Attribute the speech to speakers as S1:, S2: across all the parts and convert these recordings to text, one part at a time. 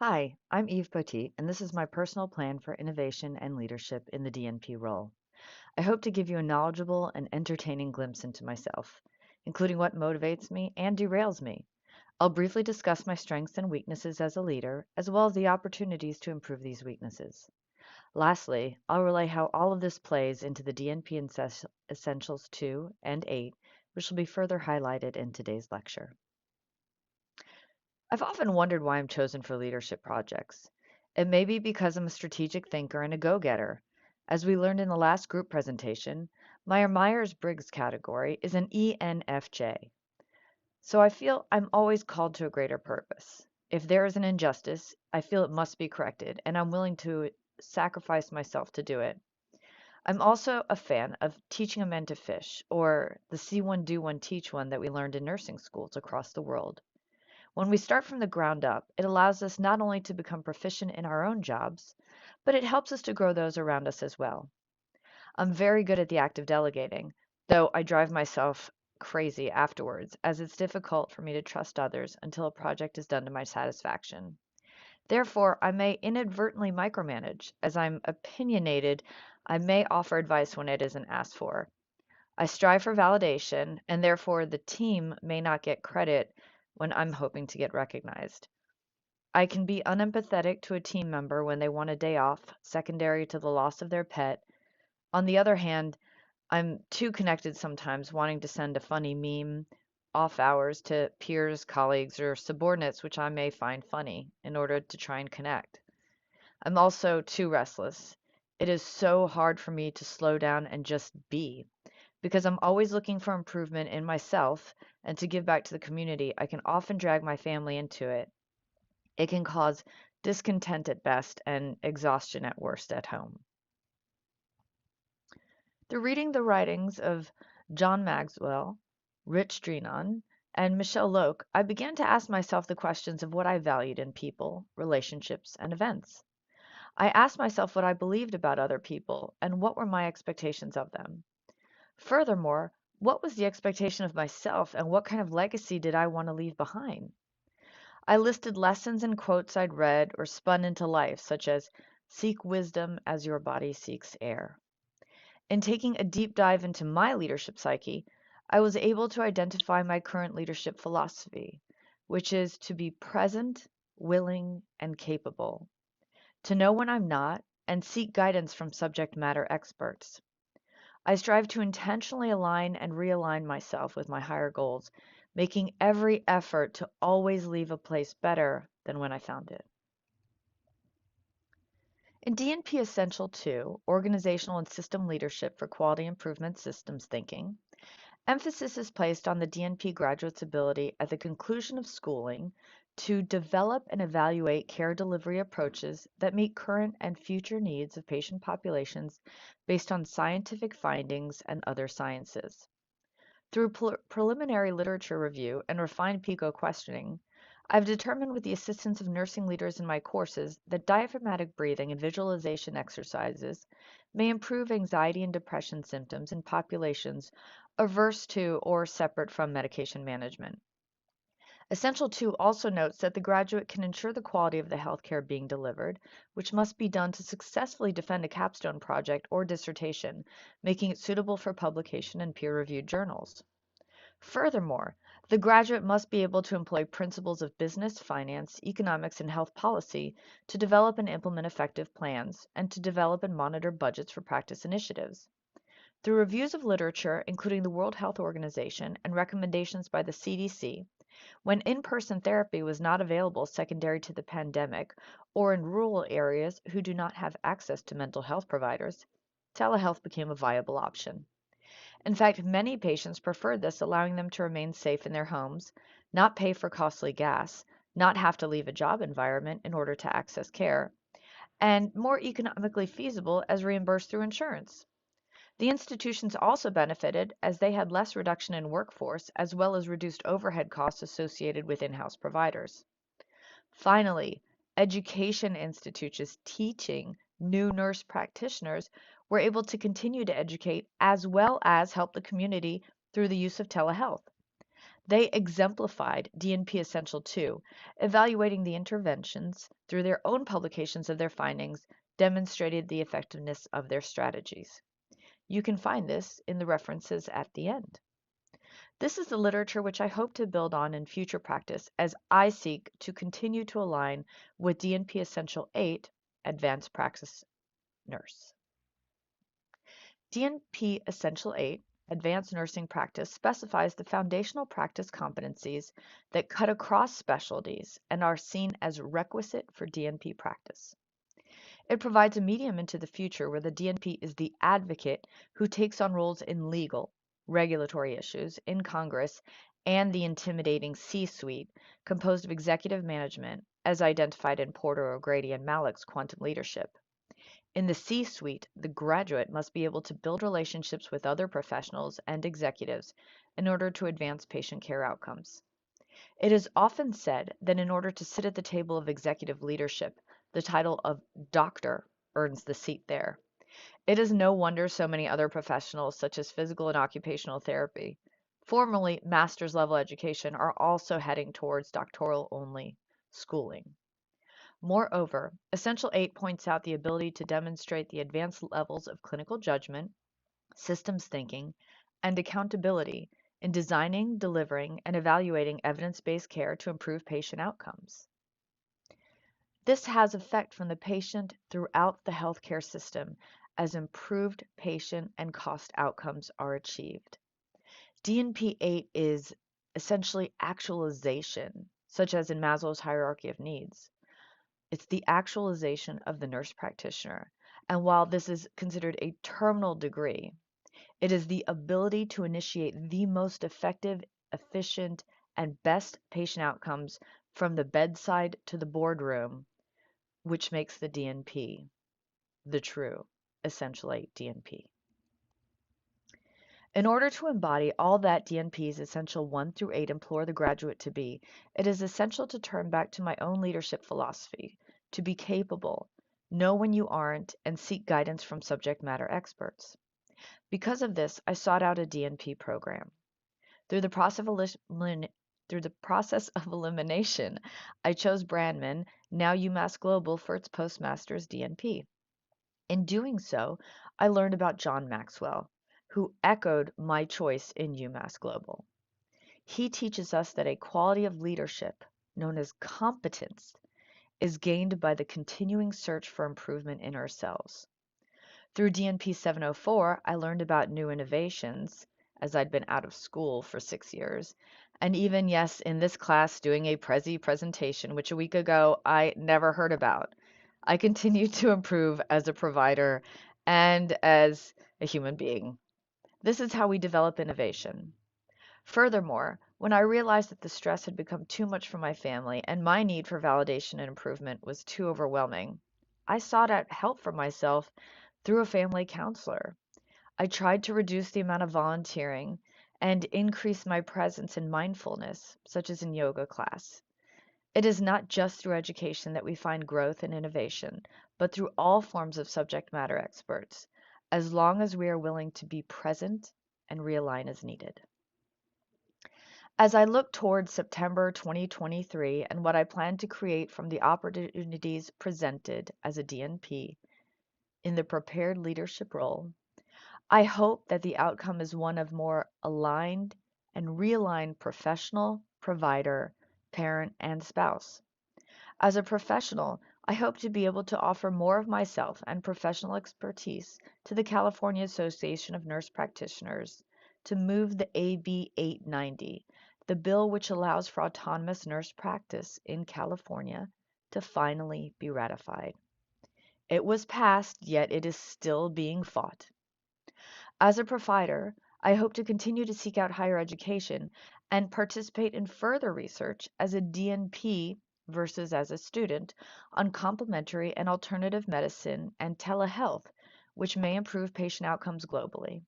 S1: Hi, I'm Eve Poteet, and this is my personal plan for innovation and leadership in the DNP role. I hope to give you a knowledgeable and entertaining glimpse into myself, including what motivates me and derails me. I'll briefly discuss my strengths and weaknesses as a leader, as well as the opportunities to improve these weaknesses. Lastly, I'll relay how all of this plays into the DNP Essentials 2 and 8, which will be further highlighted in today's lecture. I've often wondered why I'm chosen for leadership projects. It may be because I'm a strategic thinker and a go-getter. As we learned in the last group presentation, my Myers-Briggs category is an ENFJ. So I feel I'm always called to a greater purpose. If there is an injustice, I feel it must be corrected, and I'm willing to sacrifice myself to do it. I'm also a fan of teaching a man to fish, or the see one, do one, teach one that we learned in nursing schools across the world. When we start from the ground up, it allows us not only to become proficient in our own jobs, but it helps us to grow those around us as well. I'm very good at the act of delegating, though I drive myself crazy afterwards, as it's difficult for me to trust others until a project is done to my satisfaction. Therefore, I may inadvertently micromanage. As I'm opinionated, I may offer advice when it isn't asked for. I strive for validation, and therefore the team may not get credit when I'm hoping to get recognized. I can be unempathetic to a team member when they want a day off, secondary to the loss of their pet. On the other hand, I'm too connected sometimes, wanting to send a funny meme off hours to peers, colleagues, or subordinates, which I may find funny in order to try and connect. I'm also too restless. It is so hard for me to slow down and just be. Because I'm always looking for improvement in myself and to give back to the community, I can often drag my family into it. It can cause discontent at best and exhaustion at worst at home. Through reading the writings of John Maxwell, Rich Drinan, and Michelle Loke, I began to ask myself the questions of what I valued in people, relationships, and events. I asked myself what I believed about other people and what were my expectations of them. Furthermore, what was the expectation of myself and what kind of legacy did I want to leave behind? I listed lessons and quotes I'd read or spun into life, such as seek wisdom as your body seeks air. In taking a deep dive into my leadership psyche, I was able to identify my current leadership philosophy, which is to be present, willing, and capable, to know when I'm not, and seek guidance from subject matter experts. I strive to intentionally align and realign myself with my higher goals, making every effort to always leave a place better than when I found it. In DNP Essential 2, Organizational and System Leadership for Quality Improvement Systems Thinking, emphasis is placed on the DNP graduate's ability at the conclusion of schooling to develop and evaluate care delivery approaches that meet current and future needs of patient populations based on scientific findings and other sciences. Through preliminary literature review and refined PICO questioning, I've determined with the assistance of nursing leaders in my courses that diaphragmatic breathing and visualization exercises may improve anxiety and depression symptoms in populations averse to or separate from medication management. Essential 2 also notes that the graduate can ensure the quality of the healthcare being delivered, which must be done to successfully defend a capstone project or dissertation, making it suitable for publication in peer-reviewed journals. Furthermore, the graduate must be able to employ principles of business, finance, economics, and health policy to develop and implement effective plans, and to develop and monitor budgets for practice initiatives. Through reviews of literature, including the World Health Organization and recommendations by the CDC, when in-person therapy was not available secondary to the pandemic or in rural areas who do not have access to mental health providers, telehealth became a viable option. In fact, many patients preferred this, allowing them to remain safe in their homes, not pay for costly gas, not have to leave a job environment in order to access care, and more economically feasible as reimbursed through insurance. The institutions also benefited as they had less reduction in workforce as well as reduced overhead costs associated with in-house providers. Finally, education institutions teaching new nurse practitioners were able to continue to educate as well as help the community through the use of telehealth. They exemplified DNP Essential 2, evaluating the interventions through their own publications of their findings, demonstrated the effectiveness of their strategies. You can find this in the references at the end. This is the literature which I hope to build on in future practice as I seek to continue to align with DNP Essential 8, Advanced Practice Nurse. DNP Essential 8, Advanced Nursing Practice, specifies the foundational practice competencies that cut across specialties and are seen as requisite for DNP practice. It provides a medium into the future where the DNP is the advocate who takes on roles in legal, regulatory issues in Congress and the intimidating C-suite composed of executive management as identified in Porter, O'Grady, and Malek's quantum leadership. In the C-suite, the graduate must be able to build relationships with other professionals and executives in order to advance patient care outcomes. It is often said that in order to sit at the table of executive leadership, the title of doctor earns the seat there. It is no wonder so many other professionals, such as physical and occupational therapy, formerly master's level education, are also heading towards doctoral only schooling. Moreover, Essential 8 points out the ability to demonstrate the advanced levels of clinical judgment, systems thinking, and accountability in designing, delivering, and evaluating evidence-based care to improve patient outcomes. This has effect from the patient throughout the healthcare system as improved patient and cost outcomes are achieved. DNP 8 is essentially actualization, such as in Maslow's hierarchy of needs. It's the actualization of the nurse practitioner. And while this is considered a terminal degree, it is the ability to initiate the most effective, efficient, and best patient outcomes from the bedside to the boardroom, which makes the DNP the true Essential 8 DNP. In order to embody all that DNP's Essential 1 through 8 implore the graduate to be, it is essential to turn back to my own leadership philosophy, to be capable, know when you aren't, and seek guidance from subject matter experts. Because of this, I sought out a DNP program. Through the process of elimination, I chose Brandman, now UMass Global, for its postmaster's DNP. In doing so, I learned about John Maxwell, who echoed my choice in UMass Global. He teaches us that a quality of leadership, known as competence, is gained by the continuing search for improvement in ourselves. Through DNP 704, I learned about new innovations, as I'd been out of school for 6 years, and even, yes, in this class doing a Prezi presentation, which a week ago I never heard about. I continue to improve as a provider and as a human being. This is how we develop innovation. Furthermore, when I realized that the stress had become too much for my family and my need for validation and improvement was too overwhelming, I sought out help for myself through a family counselor. I tried to reduce the amount of volunteering and increase my presence in mindfulness, such as in yoga class. It is not just through education that we find growth and innovation, but through all forms of subject matter experts, as long as we are willing to be present and realign as needed. As I look towards September 2023 and what I plan to create from the opportunities presented as a DNP in the prepared leadership role, I hope that the outcome is one of more aligned and realigned professional, provider, parent, and spouse. As a professional, I hope to be able to offer more of myself and professional expertise to the California Association of Nurse Practitioners to move the AB 890, the bill which allows for autonomous nurse practice in California, to finally be ratified. It was passed, yet it is still being fought. As a provider, I hope to continue to seek out higher education and participate in further research as a DNP versus as a student on complementary and alternative medicine and telehealth, which may improve patient outcomes globally.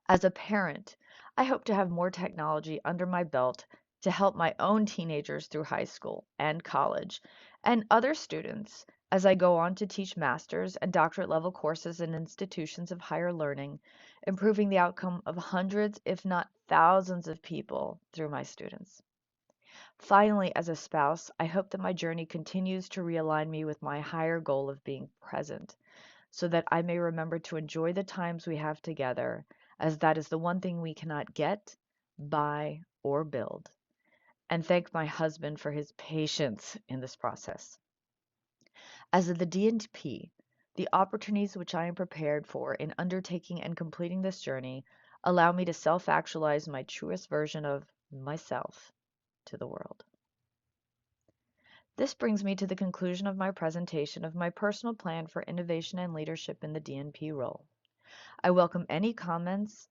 S1: As a parent, I hope to have more technology under my belt to help my own teenagers through high school and college, and other students as I go on to teach master's and doctorate level courses in institutions of higher learning, improving the outcome of hundreds, if not thousands, of people through my students. Finally, as a spouse, I hope that my journey continues to realign me with my higher goal of being present, so that I may remember to enjoy the times we have together, as that is the one thing we cannot get, buy, or build. And thank my husband for his patience in this process. As the DNP, the opportunities which I am prepared for in undertaking and completing this journey allow me to self actualize my truest version of myself to the world. This brings me to the conclusion of my presentation of my personal plan for innovation and leadership in the DNP role. I welcome any comments,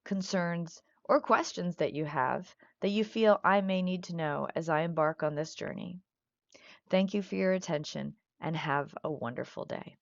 S1: concerns, or questions that you have that you feel I may need to know as I embark on this journey. Thank you for your attention and have a wonderful day.